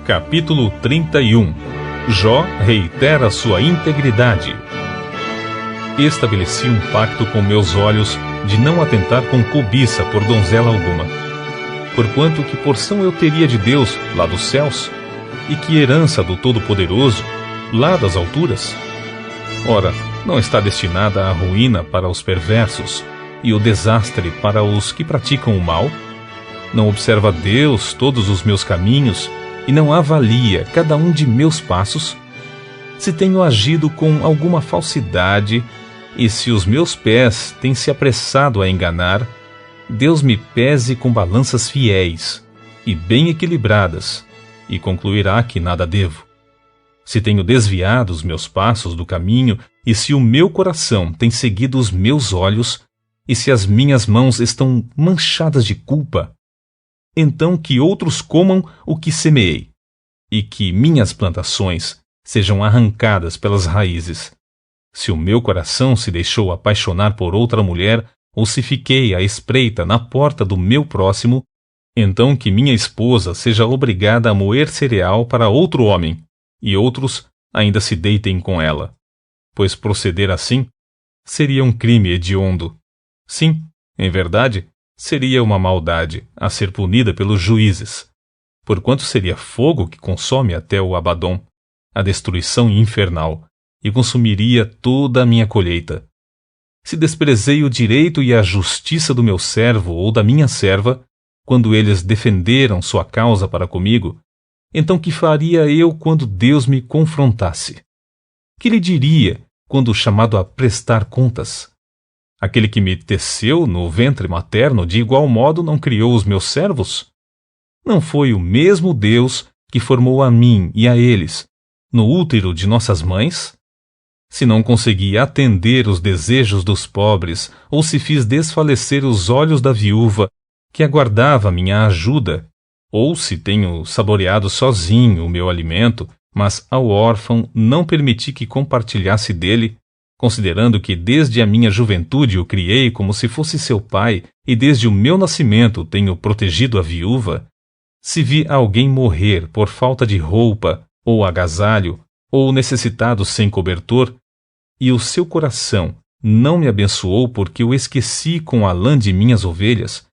Capítulo 31. Jó reitera sua integridade. Estabeleci um pacto com meus olhos de não atentar com cobiça por donzela alguma. Porquanto que porção eu teria de Deus lá dos céus, e que herança do Todo-Poderoso lá das alturas? Ora, não está destinada a ruína para os perversos, e o desastre para os que praticam o mal? Não observa Deus todos os meus caminhos, e não avalia cada um de meus passos? Se tenho agido com alguma falsidade, e se os meus pés têm se apressado a enganar, Deus me pese com balanças fiéis e bem equilibradas, e concluirá que nada devo. Se tenho desviado os meus passos do caminho, e se o meu coração tem seguido os meus olhos, e se as minhas mãos estão manchadas de culpa, então que outros comam o que semeei, e que minhas plantações sejam arrancadas pelas raízes. Se o meu coração se deixou apaixonar por outra mulher, ou se fiquei à espreita na porta do meu próximo, então que minha esposa seja obrigada a moer cereal para outro homem, e outros ainda se deitem com ela. Pois proceder assim seria um crime hediondo. Sim, em verdade, seria uma maldade a ser punida pelos juízes, porquanto seria fogo que consome até o Abadom, a destruição infernal, e consumiria toda a minha colheita. Se desprezei o direito e a justiça do meu servo ou da minha serva, quando eles defenderam sua causa para comigo, então que faria eu quando Deus me confrontasse? Que lhe diria quando chamado a prestar contas? Aquele que me teceu no ventre materno de igual modo não criou os meus servos? Não foi o mesmo Deus que formou a mim e a eles, no útero de nossas mães? Se não consegui atender os desejos dos pobres, ou se fiz desfalecer os olhos da viúva que aguardava minha ajuda, ou se tenho saboreado sozinho o meu alimento, mas ao órfão não permiti que compartilhasse dele, considerando que desde a minha juventude o criei como se fosse seu pai, e desde o meu nascimento tenho protegido a viúva, se vi alguém morrer por falta de roupa, ou agasalho, ou necessitado sem cobertor, e o seu coração não me abençoou porque o esqueci com a lã de minhas ovelhas,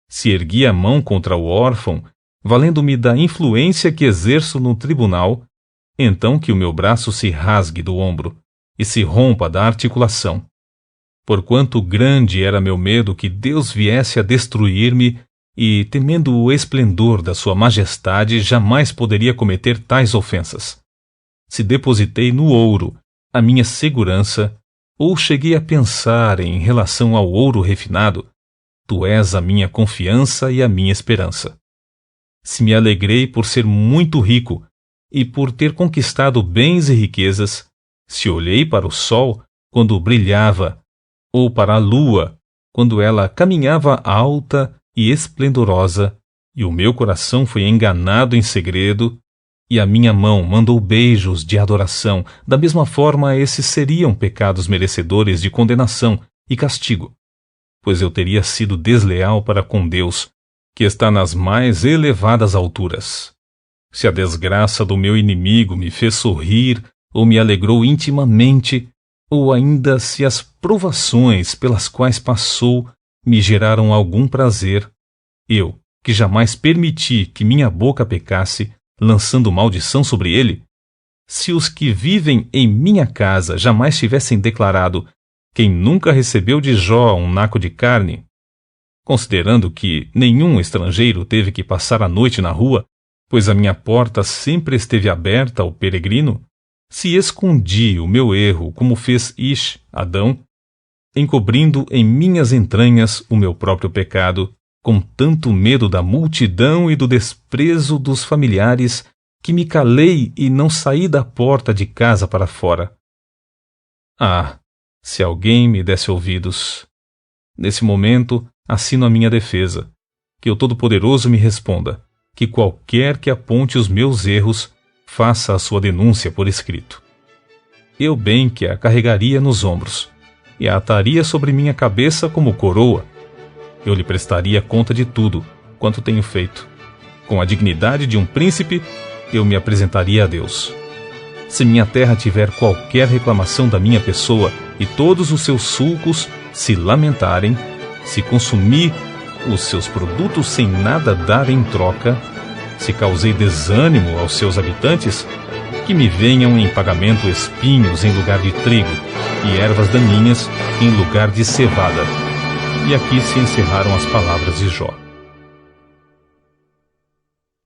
se ergui a mão contra o órfão, valendo-me da influência que exerço no tribunal, então que o meu braço se rasgue do ombro e se rompa da articulação. Porquanto grande era meu medo que Deus viesse a destruir-me, e, temendo o esplendor da sua majestade, jamais poderia cometer tais ofensas. Se depositei no ouro a minha segurança, ou cheguei a pensar em relação ao ouro refinado, tu és a minha confiança e a minha esperança. Se me alegrei por ser muito rico e por ter conquistado bens e riquezas, se olhei para o sol quando brilhava, ou para a lua quando ela caminhava alta e esplendorosa, e o meu coração foi enganado em segredo, e a minha mão mandou beijos de adoração, da mesma forma esses seriam pecados merecedores de condenação e castigo, pois eu teria sido desleal para com Deus, que está nas mais elevadas alturas. Se a desgraça do meu inimigo me fez sorrir, ou me alegrou intimamente, ou ainda se as provações pelas quais passou me geraram algum prazer, eu, que jamais permiti que minha boca pecasse, lançando maldição sobre ele, se os que vivem em minha casa jamais tivessem declarado: quem nunca recebeu de Jó um naco de carne, considerando que nenhum estrangeiro teve que passar a noite na rua, pois a minha porta sempre esteve aberta ao peregrino, se escondi o meu erro como fez Ish, Adão, encobrindo em minhas entranhas o meu próprio pecado, com tanto medo da multidão e do desprezo dos familiares, que me calei e não saí da porta de casa para fora. Ah, se alguém me desse ouvidos! Nesse momento, assino a minha defesa, que o Todo-Poderoso me responda, que qualquer que aponte os meus erros, faça a sua denúncia por escrito. Eu bem que a carregaria nos ombros, e a ataria sobre minha cabeça como coroa. Eu lhe prestaria conta de tudo quanto tenho feito, com a dignidade de um príncipe eu me apresentaria a Deus. Se minha terra tiver qualquer reclamação da minha pessoa e todos os seus sulcos se lamentarem, se consumir os seus produtos sem nada dar em troca, se causei desânimo aos seus habitantes, que me venham em pagamento espinhos em lugar de trigo e ervas daninhas em lugar de cevada. E aqui se encerraram as palavras de Jó.